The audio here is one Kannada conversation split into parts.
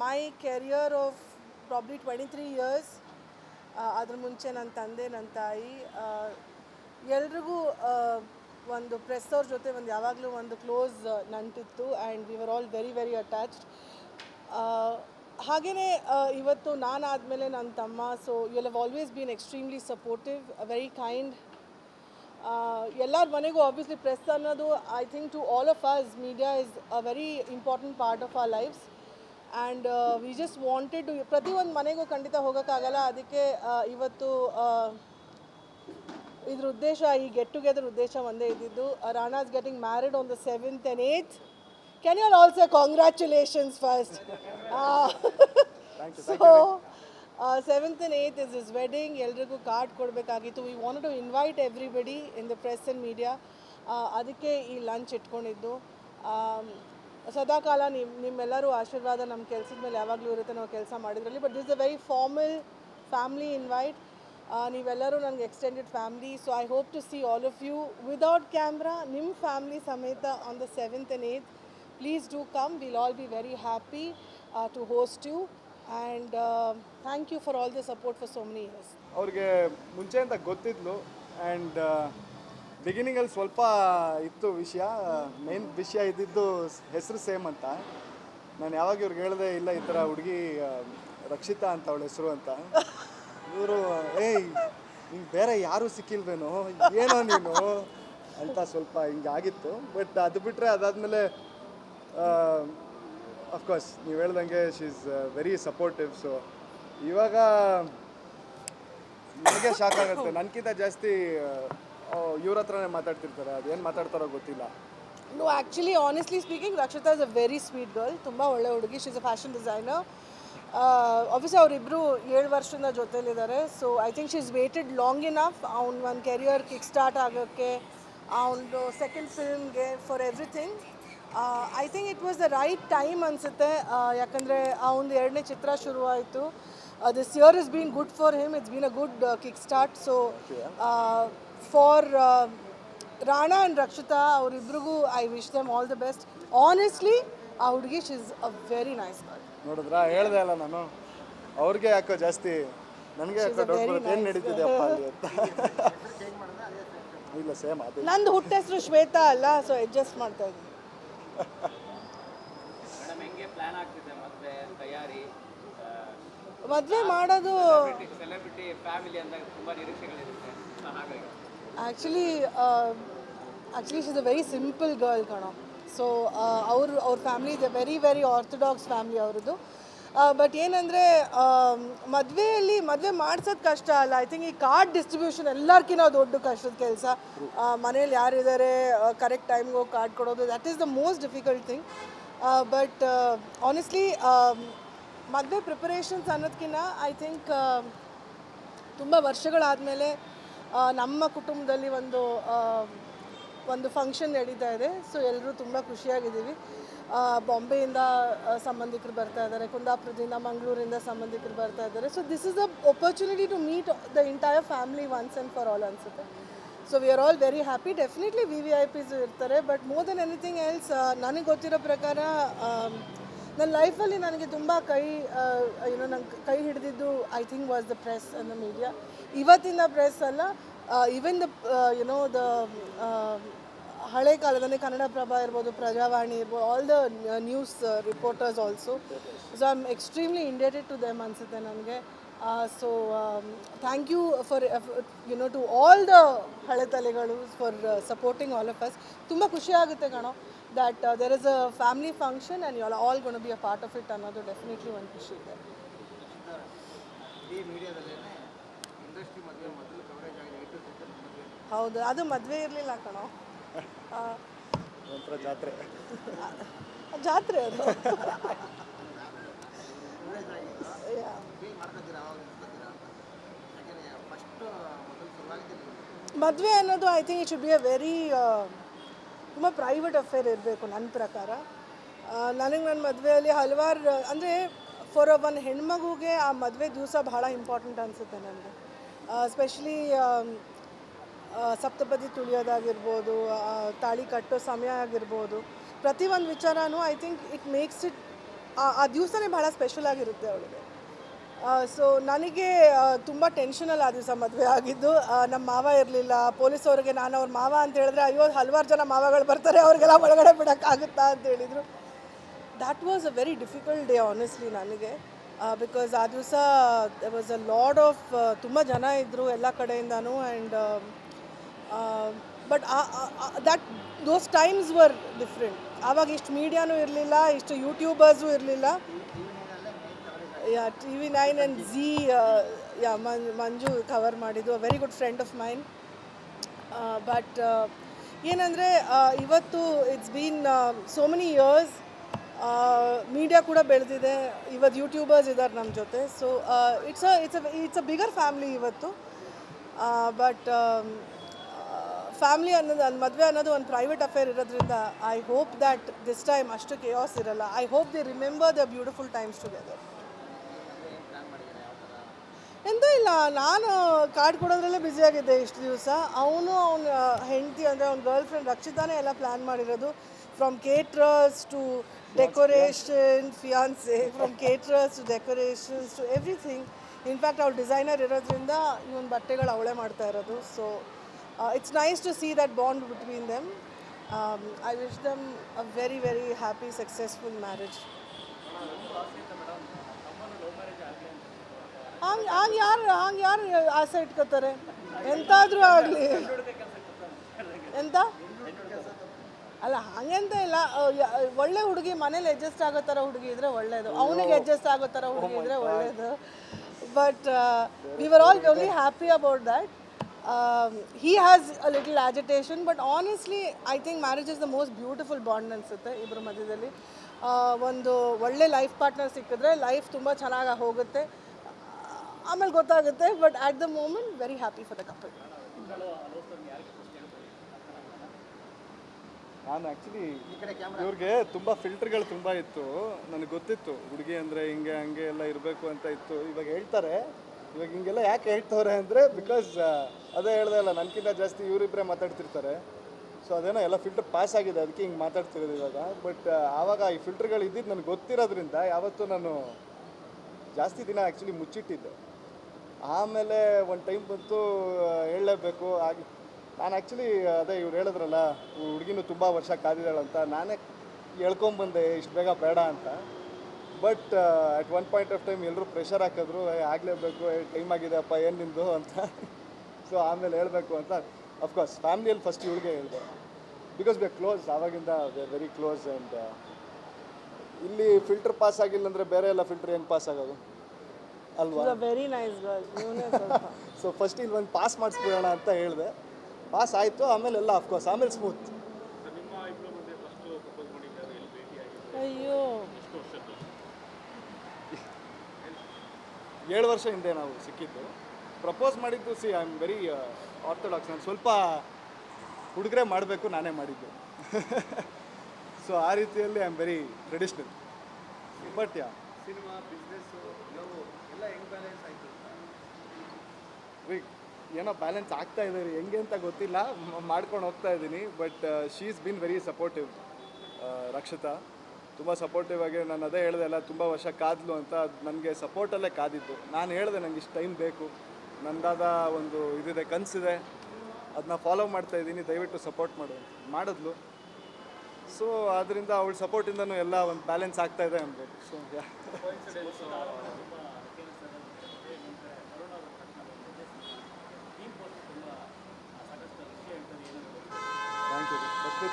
My career of probably 23 years. ಅದ್ರ ಮುಂಚೆ ನನ್ನ ತಂದೆ ನನ್ನ ತಾಯಿ ಎಲ್ರಿಗೂ ಒಂದು ಪ್ರೆಸ್ ಅವ್ರ ಜೊತೆ ಒಂದು ಯಾವಾಗಲೂ ಒಂದು ಕ್ಲೋಸ್ ನಂಟಿತ್ತು and we were all very very attached. ಹಾಗೆಯೇ ಇವತ್ತು ನಾನು ಆದಮೇಲೆ ನನ್ನ ತಮ್ಮ, so you have always been extremely supportive, very kind. ಎಲ್ಲರ ಮನೆಗೂ ಆಬ್ವಿಯಸ್ಲಿ ಪ್ರೆಸ್ ಅನ್ನೋದು I think to all of us media is a very important part of our lives and we just wanted to ಪ್ರತಿಯೊಂದು ಮನೆಗೂ ಖಂಡಿತ ಹೋಗೋಕ್ಕಾಗಲ್ಲ. ಅದಕ್ಕೆ ಇವತ್ತು ಇದ್ರ ಉದ್ದೇಶ, ಈ ಗೆಟ್ ಟುಗೆದರ್ ಉದ್ದೇಶ ಒಂದೇ ಇದ್ದಿದ್ದು. Rana's getting married on the 7th and 8th. Can you all also congratulations first? Thank you. So 7th and 8th is his wedding. ಎಲ್ರಿಗೂ ಕಾರ್ಡ್ ಕೊಡಬೇಕಾಗಿತ್ತು. We wanted to invite everybody in the press and media. ಅದಕ್ಕೆ ಈ ಲಂಚ್ ಇಟ್ಕೊಂಡಿದ್ದು. ಸದಾಕಾಲ ನಿಮ್ಮೆಲ್ಲರೂ ಆಶೀರ್ವಾದ ನಮ್ಮ ಕೆಲಸದ ಮೇಲೆ ಯಾವಾಗಲೂ ಇರುತ್ತೆ ನಾವು ಕೆಲಸ ಮಾಡಿದ್ರಲ್ಲಿ. But this is a very formal family invite. ನೀವೆಲ್ಲರೂ ನನಗೆ extended family. So I hope to see all of you without camera, ನಿಮ್ಮ ಫ್ಯಾಮಿಲಿ ಸಮೇತ on the 7th and 8th. Please do come. We'll all be very happy to host you. And thank you for all the support for so many years. ಅವ್ರಿಗೆ ಮುಂಚೆಯಿಂದ ಗೊತ್ತಿದ್ಲು ಆ್ಯಂಡ್ ಬಿಗಿನಿಂಗಲ್ಲಿ ಸ್ವಲ್ಪ ಇತ್ತು ವಿಷಯ. ಮೇನ್ ವಿಷಯ ಇದ್ದಿದ್ದು ಹೆಸರು ಸೇಮ್ ಅಂತ. ನಾನು ಯಾವಾಗ ಇವ್ರಿಗೆ ಹೇಳಿದೆ, ಇಲ್ಲ ಈ ಥರ ಹುಡುಗಿ ರಕ್ಷಿತಾ ಅಂತ ಅವಳ ಹೆಸರು ಅಂತ. ಇವರು ಏಯ್ ಹಿಂಗೆ ಬೇರೆ ಯಾರೂ ಸಿಕ್ಕಿಲ್ವೇನೋ, ಏನೋ ನೀನು ಅಂತ ಸ್ವಲ್ಪ ಹಿಂಗೆ ಆಗಿತ್ತು. ಬಟ್ ಅದು ಬಿಟ್ಟರೆ ಅದಾದಮೇಲೆ ಅಫ್ಕೋರ್ಸ್ ನೀವು ಹೇಳ್ದಂಗೆ she is very supportive. So ಇವಾಗ ನನಗೆ ಶಾಕ್ ಆಗುತ್ತೆ. ನನಗಿಂತ ಜಾಸ್ತಿ ಇವ್ರ ಹತ್ರನೇ ಮಾತಾಡ್ತಿರ್ತಾರೆ. ಅದೇನು ಮಾತಾಡ್ತಾರೋ ಗೊತ್ತಿಲ್ಲ. No, actually, honestly speaking, Rakshita is a very sweet girl. ತುಂಬಾ ಒಳ್ಳೆ ಹುಡುಗಿ. She is a fashion designer. Obviously ಅವರಿಬ್ಬರು 7 ವರ್ಷದಿಂದ ಜೊತೆಲಿದ್ದಾರೆ. So I think she is waited long enough ಅವ್ನ ಒಂದು ಕೆರಿಯರ್ ಕಿಕ್ ಸ್ಟಾರ್ಟ್ ಆಗೋಕ್ಕೆ, ಅವನದು ಸೆಕೆಂಡ್ ಫಿಲ್ಮ್ಗೆ, for everything. I think it was the right time ಅನಿಸುತ್ತೆ. ಯಾಕಂದರೆ ಅವನದು 2ನೇ ಚಿತ್ರ ಶುರುವಾಯಿತು. This year is been good for him. It's been a good kick start. So for Rana and Rakshita ಅವರಿಬ್ರಿಗೂ I wish them all the best. Honestly ಆ ಹುಡುಗಿ she is a very nice girl. ನೋಡಿದ್ರಾ, ಹೇಳ್ದೆ ಅಲ್ಲ ನಾನು. ಅವ್ರಿಗೆ ಯಾಕೋ ಜಾಸ್ತಿ, ನನಗೆ ಯಾಕೋ ಡೌಟ್ ಬರುತ್ತೆ ಏನು ನಡೀತಿದೆ ಅಪ್ಪ ಅಲ್ಲಿ ಅಂತ. ಇಲ್ಲ ಸೇಮ್ ಅದೇ. ನಂದು ಹುಟ್ಟ ಹೆಸರು ಶ್ವೇತಾ ಅಲ್ಲ, ಸೊ ಅಡ್ಜಸ್ಟ್ ಮಾಡ್ತಾ ಇದ್ದೀನಿ. ಮದುವೆ ಮಾಡೋದು actually she is a very simple girl ಕಣೋ. ಸೊ ಅವ್ರ ಫ್ಯಾಮಿಲಿ ಇದೆ ವೆರಿ ವೆರಿ ಆರ್ಥೋಡಾಕ್ಸ್ ಫ್ಯಾಮಿಲಿ ಅವ್ರದ್ದು. ಬಟ್ ಏನಂದರೆ ಮದುವೆ ಮಾಡ್ಸೋದು ಕಷ್ಟ ಅಲ್ಲ. ಐ ಥಿಂಕ್ ಈ ಕಾರ್ಡ್ ಡಿಸ್ಟ್ರಿಬ್ಯೂಷನ್ ಎಲ್ಲರಿಗಿಂತ ದೊಡ್ಡ ಕಷ್ಟದ ಕೆಲಸ. ಮನೇಲಿ ಯಾರಿದ್ದಾರೆ ಕರೆಕ್ಟ್ ಟೈಮ್ಗೆ ಹೋಗಿ ಕಾರ್ಡ್ ಕೊಡೋದು, that is the most difficult thing. But honestly ಮದುವೆ ಪ್ರಿಪರೇಷನ್ಸ್ ಅನ್ನೋದಕ್ಕಿಂತ ಐ ಥಿಂಕ್ ತುಂಬ ವರ್ಷಗಳಾದಮೇಲೆ ನಮ್ಮ ಕುಟುಂಬದಲ್ಲಿ ಒಂದು ಫಂಕ್ಷನ್ ನಡೀತಾ ಇದೆ. ಸೊ ಎಲ್ಲರೂ ತುಂಬ ಖುಷಿಯಾಗಿದ್ದೀವಿ. ಬಾಂಬೆಯಿಂದ ಸಂಬಂಧಿಕರು ಬರ್ತಾ ಇದ್ದಾರೆ, ಕುಂದಾಪುರದಿಂದ, ಮಂಗಳೂರಿಂದ ಸಂಬಂಧಿಕರು ಬರ್ತಾ ಇದ್ದಾರೆ. So this is a opportunity to meet the entire family once and for all ಅನಿಸುತ್ತೆ. So we are all very happy. Definitely VVIPs ಇರ್ತಾರೆ. But more than anything else ನನಗೆ ಗೊತ್ತಿರೋ ಪ್ರಕಾರ ನನ್ನ ಲೈಫಲ್ಲಿ ನನಗೆ ತುಂಬ ನಂಗೆ ಕೈ ಹಿಡಿದಿದ್ದು I think was the press and the media. ಇವತ್ತಿನ ಪ್ರೆಸ್ ಅಲ್ಲ, ಈವನ್ ದ ಹಳೆ ಕಾಲದಲ್ಲಿ ಕನ್ನಡಪ್ರಭ ಇರ್ಬೋದು, ಪ್ರಜಾವಾಣಿ ಇರ್ಬೋದು, all the news reporters also. So I am extremely indebted to them ಅನಿಸುತ್ತೆ ನನಗೆ. So thank you for to all the ಹಳೆ ತಲೆಗಳು for supporting all of us. ತುಂಬ ಖುಷಿಯಾಗುತ್ತೆ ಕಣೋ that there is a family function and you are all going to be a part of it. ಅನ್ನೋದು ಡೆಫಿನೆಟ್ಲಿ ಒಂದು ಖುಷಿ ಇದೆ. ಹೌದು, ಅದು ಮದುವೆ ಇರಲಿಲ್ಲ ಕಣೋ, ಜಾತ್ರೆ ಜಾತ್ರೆ ಅದು. ಮದುವೆ ಅನ್ನೋದು I think it should be a very ತುಂಬ ಪ್ರೈವೇಟ್ ಅಫೇರ್ ಇರಬೇಕು ನನ್ನ ಪ್ರಕಾರ. ನನಗೆ ನನ್ನ ಮದುವೆಯಲ್ಲಿ ಹಲವಾರು ಅಂದರೆ ಫಾರ್ ಒಂದು ಹೆಣ್ಮಗುಗೆ ಆ ಮದುವೆ ದಿವಸ ಬಹಳ ಇಂಪಾರ್ಟೆಂಟ್ ಅನಿಸುತ್ತೆ ನನಗೆ. ಸ್ಪೆಷಲಿ ಸಪ್ತಪದಿ ತುಳಿಯೋದಾಗಿರ್ಬೋದು, ತಾಳಿ ಕಟ್ಟೋ ಸಮಯ ಆಗಿರ್ಬೋದು, ಪ್ರತಿಯೊಂದು ವಿಚಾರನೂ I think it makes it ಆ ದಿವಸನೇ ಭಾಳ ಸ್ಪೆಷಲ್ ಆಗಿರುತ್ತೆ ಅವಳಿಗೆ. ಸೊ ನನಗೆ ತುಂಬ ಟೆನ್ಷನಲ್ಲಿ ಆ ದಿವಸ ಮದುವೆ ಆಗಿದ್ದು. ನಮ್ಮ ಮಾವ ಇರಲಿಲ್ಲ. ಪೊಲೀಸವ್ರಿಗೆ ನಾನು ಅವ್ರ ಮಾವ ಅಂತ ಹೇಳಿದ್ರೆ, ಅಯ್ಯೋ ಹಲವಾರು ಜನ ಮಾವಗಳು ಬರ್ತಾರೆ, ಅವ್ರಿಗೆಲ್ಲ ಒಳಗಡೆ ಬಿಡೋಕ್ಕಾಗುತ್ತಾ ಅಂತ ಹೇಳಿದರು. That was a very difficult day honestly ನನಗೆ. ಬಿಕಾಸ್ ಆ ದಿವಸ there was a lot of ತುಂಬ ಜನ ಇದ್ದರು ಎಲ್ಲ ಕಡೆಯಿಂದನೂ. And but that those times were different. ಆವಾಗ ಇಷ್ಟು ಮೀಡಿಯಾನೂ ಇರಲಿಲ್ಲ, ಇಷ್ಟು ಯೂಟ್ಯೂಬರ್ಸು ಇರಲಿಲ್ಲ. Yeah TV9 and Zee yeah Manju cover ಮಾಡಿದ್ದು, a very good friend of mine. But ಏನಂದರೆ ಇವತ್ತು it's been so many years. Media ಕೂಡ ಬೆಳೆದಿದೆ, ಇವತ್ತು ಯೂಟ್ಯೂಬರ್ಸ್ ಇದ್ದಾರೆ ನಮ್ಮ ಜೊತೆ. So it's a bigger family ಇವತ್ತು. ಬಟ್ ಫ್ಯಾಮ್ಲಿ ಅನ್ನೋದು ಮದುವೆ ಅನ್ನೋದು ಒಂದು ಪ್ರೈವೇಟ್ ಅಫೇರ್ ಇರೋದ್ರಿಂದ I hope that this time ಅಷ್ಟು ಕೇಯಾಸ್ ಇರಲ್ಲ. I hope they remember the beautiful times together. ಎಂತ ಇಲ್ಲ, ನಾನು ಕಾರ್ಡ್ ಕೊಡೋದ್ರಲ್ಲೇ ಬ್ಯುಸಿಯಾಗಿದ್ದೆ ಇಷ್ಟು ದಿವಸ. ಅವನು ಅವನ ಹೆಂಡತಿ ಅಂದರೆ ಅವ್ನ ಗರ್ಲ್ ಫ್ರೆಂಡ್ ರಕ್ಷಿತಾನೇ ಎಲ್ಲ ಪ್ಲ್ಯಾನ್ ಮಾಡಿರೋದು. From caterers to decoration, fiance, from caterers to decorations to everything. In fact ಅವ್ಳು ಡಿಸೈನರ್ ಇರೋದ್ರಿಂದ ಇವನ್ ಬಟ್ಟೆಗಳು ಅವಳೇ ಮಾಡ್ತಾ ಇರೋದು. So it's nice to see that bond between them. I wish them a very very happy successful marriage. ಹಂಗೆ ಯಾರು ಆಸೆ ಇಟ್ಕೋತಾರೆ? ಎಂತಾದರೂ ಆಗಲಿ. ಎಂತ ಅಲ್ಲ, ಹಂಗೆಂತ ಇಲ್ಲ. ಒಳ್ಳೆ ಹುಡುಗಿ ಮನೇಲಿ ಅಡ್ಜಸ್ಟ್ ಆಗೋ ಥರ ಹುಡುಗಿ ಇದ್ದರೆ ಒಳ್ಳೆಯದು, ಅವನಿಗೆ ಅಡ್ಜಸ್ಟ್ ಆಗೋ ಥರ ಹುಡುಗಿ ಇದ್ದರೆ ಒಳ್ಳೆಯದು. But we were all very happy about that. He has a little agitation, but honestly I think marriage is the most beautiful bond ಅನಿಸುತ್ತೆ ಇಬ್ಬರ ಮಧ್ಯದಲ್ಲಿ. ಒಂದು ಒಳ್ಳೆ ಲೈಫ್ ಪಾರ್ಟ್ನರ್ ಸಿಕ್ಕಿದ್ರೆ ಲೈಫ್ ತುಂಬ ಚೆನ್ನಾಗಿ ಹೋಗುತ್ತೆ, ಆಮೇಲೆ ಗೊತ್ತಾಗುತ್ತೆ. But at the moment very happy for the couple. ನಾನು ಆ್ಯಕ್ಚುಲಿ ಇವ್ರಿಗೆ ತುಂಬ ಫಿಲ್ಟರ್ಗಳು ತುಂಬ ಇತ್ತು. ನನಗೆ ಗೊತ್ತಿತ್ತು ಹುಡುಗಿ ಅಂದರೆ ಹಿಂಗೆ ಹಂಗೆ ಎಲ್ಲ ಇರಬೇಕು ಅಂತ ಇತ್ತು. ಇವಾಗ ಹೇಳ್ತಾರೆ, ಇವಾಗ ಹಿಂಗೆಲ್ಲ ಯಾಕೆ ಹೇಳ್ತವ್ರೆ ಅಂದರೆ ಬಿಕಾಸ್ ಅದೇ ಹೇಳ್ದೆ ಅಲ್ಲ, ನನಗಿಂತ ಜಾಸ್ತಿ ಇವರಿಬ್ಬರೇ ಮಾತಾಡ್ತಿರ್ತಾರೆ. ಸೊ ಅದೇನೋ ಎಲ್ಲ ಫಿಲ್ಟರ್ ಪಾಸ್ ಆಗಿದೆ, ಅದಕ್ಕೆ ಹಿಂಗೆ ಮಾತಾಡ್ತಿರೋದು ಇವಾಗ. ಬಟ್ ಆವಾಗ ಈ ಫಿಲ್ಟರ್ಗಳು ಇದ್ದಿದ್ದು ನನಗೆ ಗೊತ್ತಿರೋದ್ರಿಂದ ಯಾವತ್ತೂ ನಾನು ಜಾಸ್ತಿ ದಿನ ಆ್ಯಕ್ಚುಲಿ ಮುಚ್ಚಿಟ್ಟಿದ್ದೆ. ಆಮೇಲೆ ಒಂದು ಟೈಮ್ ಬಂತು ಹೇಳಲೇಬೇಕು ಆಗಿ. ನಾನು ಆ್ಯಕ್ಚುಲಿ ಅದೇ ಇವ್ರು ಹೇಳಿದ್ರಲ್ಲ, ಹುಡುಗಿನೂ ತುಂಬ ವರ್ಷ ಕಾದಿದ್ದಾಳಂತ, ನಾನೇ ಹೇಳ್ಕೊಂಬಂದೆ ಇಷ್ಟು ಬೇಗ ಬೇಡ ಅಂತ. But at one point of time ಎಲ್ಲರೂ ಪ್ರೆಷರ್ ಹಾಕಿದ್ರು, ಆಗಲೇಬೇಕು, ಟೈಮ್ ಆಗಿದೆ ಅಪ್ಪ ಏನು ನಿಂದು ಅಂತ. ಸೊ ಆಮೇಲೆ ಹೇಳಬೇಕು ಅಂತ ಅಫ್ಕೋರ್ಸ್ ಫ್ಯಾಮ್ಲಿಯಲ್ಲಿ ಫಸ್ಟ್ ಇವಳಿಗೆ ಹೇಳಿದೆ. ಬಿಕಾಸ್ ವಿ ಆರ್ ಕ್ಲೋಸ್, ಆವಾಗಿಂದ we are very close. And ಇಲ್ಲಿ ಫಿಲ್ಟರ್ ಪಾಸ್ ಆಗಿಲ್ಲ ಅಂದರೆ ಬೇರೆ ಎಲ್ಲ ಫಿಲ್ಟರ್ ಏನು ಪಾಸ್ ಆಗೋದು ಅಲ್ವಾ? Very nice girl. So first ಇಲ್ಲಿ ಒಂದು ಪಾಸ್ ಮಾಡಿಸ್ಬಿಡೋಣ ಅಂತ ಹೇಳಿದೆ. ಪಾಸ್ ಆಯಿತು, ಆಮೇಲೆ ಎಲ್ಲ ಅಫ್ಕೋರ್ಸ್ ಆಮೇಲೆ ಸ್ಮೂತ್. ಅಯ್ಯೋ 7 ವರ್ಷ ಹಿಂದೆ ನಾವು ಸಿಕ್ಕಿದ್ದು. ಪ್ರಪೋಸ್ ಮಾಡಿದ್ದು ಐ ಆಮ್ ವೆರಿ ಆರ್ಥೋಡಾಕ್ಸ್. ನಾನು ಸ್ವಲ್ಪ ಹುಡುಗರೇ ಮಾಡಬೇಕು, ನಾನೇ ಮಾಡಿದ್ದು. ಸೊ ಆ ರೀತಿಯಲ್ಲಿ I am very traditional. But cinema business ಎಲ್ಲ ಹೆಂಗೆ ಬ್ಯಾಲೆನ್ಸ್ ಆಯಿತು? ಏನೋ ಬ್ಯಾಲೆನ್ಸ್ ಆಗ್ತಾ ಇದೆ ರೀ, ಹೆಂಗೆ ಅಂತ ಗೊತ್ತಿಲ್ಲ, ಮಾಡ್ಕೊಂಡು ಹೋಗ್ತಾ ಇದ್ದೀನಿ. But she is been very supportive. Rakshita ತುಂಬ ಸಪೋರ್ಟಿವ್ ಆಗಿ, ನಾನು ಅದೇ ಹೇಳಿದೆ ಅಲ್ಲ, ತುಂಬ ವರ್ಷ ಕಾದ್ಲು ಅಂತ. ನನಗೆ ಸಪೋರ್ಟಲ್ಲೇ ಕಾದಿದ್ದು. ನಾನು ಹೇಳಿದೆ ನನಗೆ ಇಷ್ಟು ಟೈಮ್ ಬೇಕು, ನನ್ನದಾದ ಒಂದು ಇದಿದೆ, ಕನಸಿದೆ, ಅದನ್ನ ಫಾಲೋ ಮಾಡ್ತಾ ಇದ್ದೀನಿ, ದಯವಿಟ್ಟು ಸಪೋರ್ಟ್ ಮಾಡಿದ್ಲು. ಸೊ ಅದರಿಂದ ಅವಳ ಸಪೋರ್ಟಿಂದನೂ ಎಲ್ಲ ಒಂದು ಬ್ಯಾಲೆನ್ಸ್ ಆಗ್ತಾ ಇದೆ ಅನ್ಬೋದು. So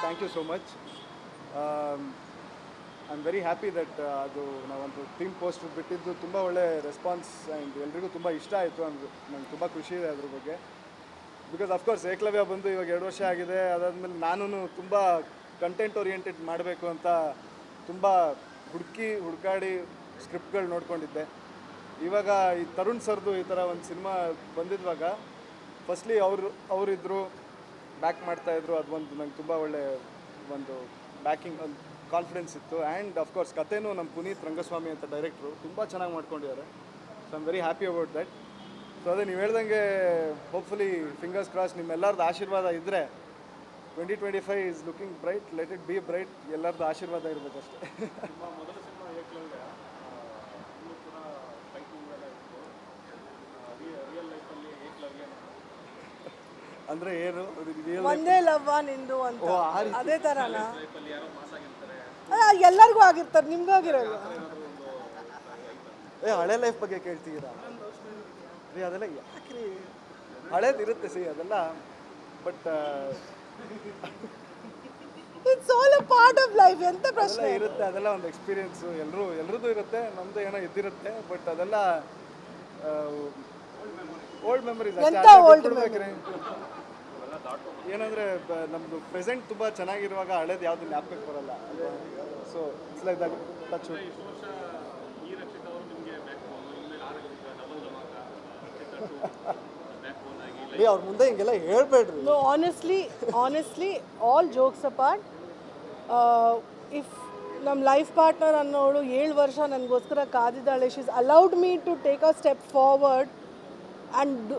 thank you so much. I am very happy that ಅದು ನಾವೊಂದು ಥೀಮ್ ಪೋಸ್ಟ್ ಬಿಟ್ಟಿದ್ದು ತುಂಬ ಒಳ್ಳೆ ರೆಸ್ಪಾನ್ಸ್ ಆ್ಯಂಡ್ ಎಲ್ರಿಗೂ ತುಂಬ ಇಷ್ಟ ಆಯಿತು. ನಂಗೆ ತುಂಬ ಖುಷಿ ಇದೆ ಅದ್ರ ಬಗ್ಗೆ. ಬಿಕಾಸ್ ಅಫ್ಕೋರ್ಸ್ ಏಕಲವ್ಯ ಬಂದು ಇವಾಗ 2 ವರ್ಷ ಆಗಿದೆ. ಅದಾದಮೇಲೆ ನಾನು ತುಂಬ ಕಂಟೆಂಟ್ ಓರಿಯೆಂಟೆಡ್ ಮಾಡಬೇಕು ಅಂತ ತುಂಬ ಹುಡುಕಾಡಿ ಸ್ಕ್ರಿಪ್ಟ್ಗಳು ನೋಡ್ಕೊಂಡಿದ್ದೆ. ಇವಾಗ ಈ ತರುಣ್ ಸರ್ದು ಈ ಥರ ಒಂದು ಸಿನಿಮಾ ಬಂದಿದ್ದಾಗ ಫಸ್ಟ್ಲಿ ಅವರಿದ್ದರು, ಬ್ಯಾಕ್ ಮಾಡ್ತಾಯಿದ್ರು. ಅದು ಒಂದು ನಂಗೆ ತುಂಬ ಒಳ್ಳೆ ಒಂದು ಬ್ಯಾಕಿಂಗ್, ಒಂದು ಕಾನ್ಫಿಡೆನ್ಸ್ ಇತ್ತು. ಆ್ಯಂಡ್ ಅಫ್ಕೋರ್ಸ್ ಕಥೆನೂ ನಮ್ಮ ಪುನೀತ್ ರಂಗಸ್ವಾಮಿ ಅಂತ ಡೈರೆಕ್ಟ್ರು ತುಂಬ ಚೆನ್ನಾಗಿ ಮಾಡ್ಕೊಂಡಿದ್ದಾರೆ. So I am very happy about that. So ಅದೇ ನೀವು ಹೇಳ್ದಂಗೆ ಹೋಪ್ಫುಲಿ ಫಿಂಗರ್ಸ್ ಕ್ರಾಸ್ ನಿಮ್ಮೆಲ್ಲರದ್ದು ಆಶೀರ್ವಾದ ಇದ್ದರೆ 2025 is looking bright. Let it be bright. ಎಲ್ಲರದ್ದು ಆಶೀರ್ವಾದ ಇರಬೇಕಷ್ಟೇ. ಅಂದರೆ ಏನು ರಿಯಲ್ ಒಂದೇ ಲವ್ವ ನಿಂದು ಅಂತ ಓ, ಆ ರೀತಿ. ಅದೇ ಥರನಾ? ಎಲ್ಲರಿಗೂ ಆಗಿರ್ತಾರೆ, ನಿಮ್ಗೂ ಆಗಿರಲ್ಲ. ಹಳೆ ಲೈಫ್ ಬಗ್ಗೆ ಕೇಳ್ತಿದ್ದೀರಾ ರೀ? ಅದೆಲ್ಲ ಯಾಕ್ರಿ, ಹಳೇದು ಇರುತ್ತೆ ಸಿ ಅದೆಲ್ಲ, but it's all a part of life. ಎಂತ ಅದೆಲ್ಲ ಪ್ರಶ್ನೆ? ಇರುತ್ತೆ, ಅದೆಲ್ಲ ಒಂದು ಎಕ್ಸ್ಪೀರಿಯನ್ಸು, ಎಲ್ರದ್ದು ಇರುತ್ತೆ, ನಮ್ಮದು ಏನೋ ಇದ್ದಿರುತ್ತೆ, ಬಟ್ ಅದೆಲ್ಲ ಓಲ್ಡ್ ಮೆಮರೀಸ್. ಎಂತ old ಏನಂದರೆ ನಮ್ಮದು ಪ್ರೆಸೆಂಟ್ ತುಂಬ ಚೆನ್ನಾಗಿರುವಾಗ ಹಳೇದು ಯಾವುದು ಜ್ಞಾಪಕಕ್ಕೆ ಬರಲ್ಲ. So it's like that touch. ಅವ್ರ ಮುಂದೆ ಹಿಂಗೆಲ್ಲ ಹೇಳ್ಬೇಡ್ರಿ. No, honestly, all jokes apart, if ನಮ್ಮ ಲೈಫ್ ಪಾರ್ಟ್ನರ್ ಅನ್ನೋಳು 7 ವರ್ಷ ನನಗೋಸ್ಕರ ಕಾದಿದ್ದಾಳೆ, she's allowed me to take a step forward and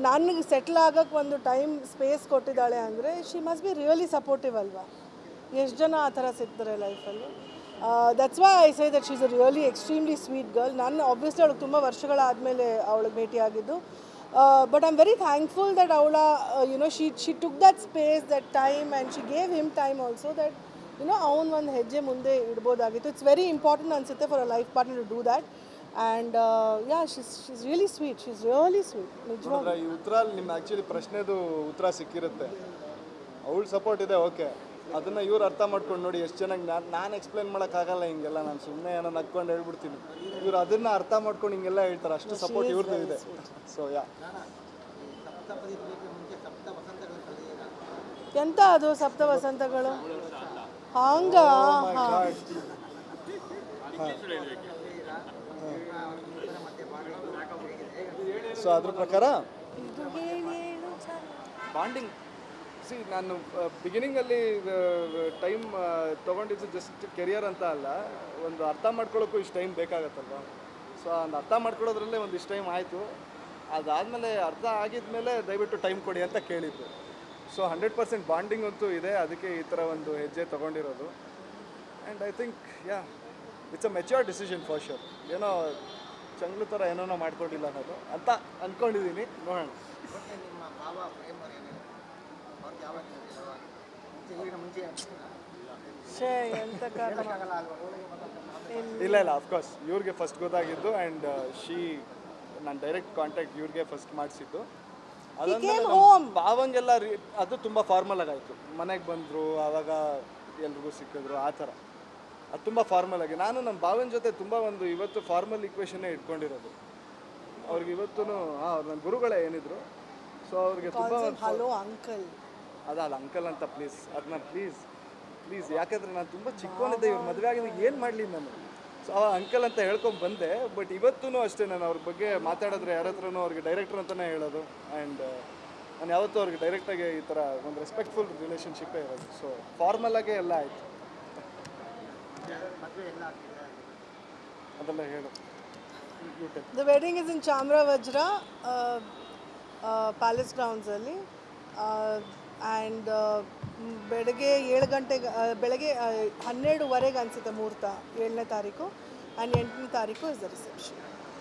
ನನಗೆ ಸೆಟ್ಲ್ ಆಗೋಕ್ಕೆ ಒಂದು ಟೈಮ್ ಸ್ಪೇಸ್ ಕೊಟ್ಟಿದ್ದಾಳೆ ಅಂದರೆ she must be really supportive ಅಲ್ವಾ? ಎಷ್ಟು ಜನ ಆ ಥರ ಸಿಗ್ತಾರೆ ಲೈಫಲ್ಲಿ? That's why I say that she's a really extremely sweet girl. ನಾನು ಆಬ್ವಿಯಸ್ಲಿ ಅವಳಿಗೆ ತುಂಬ ವರ್ಷಗಳಾದಮೇಲೆ ಅವಳಿಗೆ ಭೇಟಿಯಾಗಿದ್ದು, but I am very thankful that ಅವಳ she took that space, that time, and she gave him time also, that ಅವನು ಒಂದು ಹೆಜ್ಜೆ ಮುಂದೆ ಇಡ್ಬೋದಾಗಿತ್ತು. ಇಟ್ಸ್ ವೆರಿ ಇಂಪಾರ್ಟೆಂಟ್ ಅನಿಸುತ್ತೆ for a life partner to do that. And yeah, she's really sweet, ನಿಜವಾಗ್ಲೂ. ಈ ಉತ್ತರ ನಿಮ್ಮ ಆ್ಯಕ್ಚುಲಿ ಪ್ರಶ್ನೆದು ಉತ್ತರ ಸಿಕ್ಕಿರುತ್ತೆ. ಅವಳು ಸಪೋರ್ಟ್ ಇದೆ, ಓಕೆ, ಅದನ್ನು ಇವ್ರು ಅರ್ಥ ಮಾಡ್ಕೊಂಡು ನೋಡಿ ಎಷ್ಟು ಚೆನ್ನಾಗಿ. ನಾನು ಎಕ್ಸ್ಪ್ಲೈನ್ ಮಾಡೋಕ್ಕಾಗಲ್ಲ ಹಿಂಗೆಲ್ಲ, ನಾನು ಸುಮ್ಮನೆ ಏನೋ ನಕ್ಕೊಂಡು ಹೇಳ್ಬಿಡ್ತೀನಿ. ಇವ್ರು ಅದನ್ನು ಅರ್ಥ ಮಾಡ್ಕೊಂಡು ಹಿಂಗೆಲ್ಲ ಹೇಳ್ತಾರೆ, ಅಷ್ಟು ಸಪೋರ್ಟ್ ಇವ್ರದ್ದು ಇದೆ. ಸೊ ಯಾ, ಎಂತ ಅದು ಸಪ್ತ ವಸಂತಗಳು? ಹಂಗ ಸೊ ಅದ್ರ ಪ್ರಕಾರ ಬಾಂಡಿಂಗ್, ಸಿ ನಾನು ಬಿಗಿನಿಂಗಲ್ಲಿ ಟೈಮ್ ತೊಗೊಂಡಿದ್ದು ಜಸ್ಟ್ ಕೆರಿಯರ್ ಅಂತ ಅಲ್ಲ, ಒಂದು ಅರ್ಥ ಮಾಡ್ಕೊಳ್ಳೋಕ್ಕೂ ಇಷ್ಟು ಟೈಮ್ ಬೇಕಾಗತ್ತಲ್ವ. ಸೊ ಒಂದು ಅರ್ಥ ಮಾಡ್ಕೊಳ್ಳೋದ್ರಲ್ಲೇ ಒಂದಿಷ್ಟು ಟೈಮ್ ಆಯಿತು. ಅದಾದಮೇಲೆ ಅರ್ಥ ಆಗಿದ್ಮೇಲೆ ದಯವಿಟ್ಟು ಟೈಮ್ ಕೊಡಿ ಅಂತ ಕೇಳಿದ್ರು. ಸೊ 100% ಬಾಂಡಿಂಗ್ ಅಂತೂ ಇದೆ, ಅದಕ್ಕೆ ಈ ಥರ ಒಂದು ಹೆಜ್ಜೆ ತೊಗೊಂಡಿರೋದು. And I think yeah, it's a mature decision for sure. ಏನೋ ಚಂಗ್ಲು ಥರ ಏನೋ ಮಾಡ್ಕೊಂಡಿಲ್ಲ ಅನ್ನೋದು ಅಂತ ಅಂದ್ಕೊಂಡಿದ್ದೀನಿ, ನೋಡೋಣ. ಇಲ್ಲ ಅಫ್ಕೋರ್ಸ್ ಇವ್ರಿಗೆ ಫಸ್ಟ್ ಗೊತ್ತಾಗಿದ್ದು, ಆ್ಯಂಡ್ ನಾನು ಡೈರೆಕ್ಟ್ ಕಾಂಟ್ಯಾಕ್ಟ್ ಇವ್ರಿಗೆ ಫಸ್ಟ್ ಮಾಡಿಸಿದ್ದು. ಅದಾದ್ಮೇಲೆ ಭಾವಂಗೆಲ್ಲ ಅದು ತುಂಬ ಫಾರ್ಮಲ್ ಆಗಾಯಿತು. ಮನೆಗೆ ಬಂದರು, ಆವಾಗ ಎಲ್ರಿಗೂ ಸಿಕ್ಕಿದ್ರು, ಆ ಥರ ಅದು ತುಂಬ ಫಾರ್ಮಲ್ ಆಗಿ. ನಾನು ನಮ್ಮ ಭಾವನ ಜೊತೆ ತುಂಬ ಒಂದು ಇವತ್ತು ಫಾರ್ಮಲ್ ಇಕ್ವೇಷನ್ನೇ ಇಟ್ಕೊಂಡಿರೋದು. ಅವ್ರಿಗೆ ಇವತ್ತು ಅವ್ರು ನನ್ನ ಗುರುಗಳೇ ಏನಿದ್ರು. ಸೊ ಅವ್ರಿಗೆ ತುಂಬ ಹಲೋ ಅಂಕಲ್, ಅದಲ್ಲ ಅಂಕಲ್ ಅಂತ ಪ್ಲೀಸ್, ಅದನ್ನ ಪ್ಲೀಸ್ ಯಾಕಂದರೆ ನಾನು ತುಂಬ ಚಿಕ್ಕವನಿದ್ದೆ, ಇವ್ರು ಮದುವೆ ಆಗಿದ್ದು ಏನು ಮಾಡಲಿ ನಾನು. ಸೊ ಆ ಅಂಕಲ್ ಅಂತ ಹೇಳ್ಕೊಂಡು ಬಂದೆ. ಬಟ್ ಇವತ್ತೂ ಅಷ್ಟೇ, ನಾನು ಅವ್ರ ಬಗ್ಗೆ ಮಾತಾಡಿದ್ರೆ ಯಾರ ಹತ್ರನೂ ಅವ್ರಿಗೆ ಡೈರೆಕ್ಟ್ರ್ ಅಂತಲೇ ಹೇಳೋದು. ಆ್ಯಂಡ್ ನಾನು ಯಾವತ್ತೂ ಅವ್ರಿಗೆ ಡೈರೆಕ್ಟಾಗಿ ಈ ಥರ ಒಂದು ರೆಸ್ಪೆಕ್ಟ್ಫುಲ್ ರಿಲೇಷನ್ಶಿಪ್ಪೇ ಇರೋದು. ಸೊ ಫಾರ್ಮಲಾಗೇ ಎಲ್ಲ ಆಯಿತು. ಅದೆಲ್ಲ ಹೇಳು. The wedding is in Chamaravajra palace ಗ್ರೌಂಡ್ಸಲ್ಲಿ. ಆ್ಯಂಡ್ ಬೆಳಗ್ಗೆ 7 ಗಂಟೆಗೆ, ಬೆಳಗ್ಗೆ 12:15 ಅನಿಸುತ್ತೆ ಮುಹೂರ್ತ, 7ನೇ ತಾರೀಕು. ಆ್ಯಂಡ್ 8ನೇ ತಾರೀಕು ಇಸ್ ದ ರಿಸೆಪ್ಷನ್.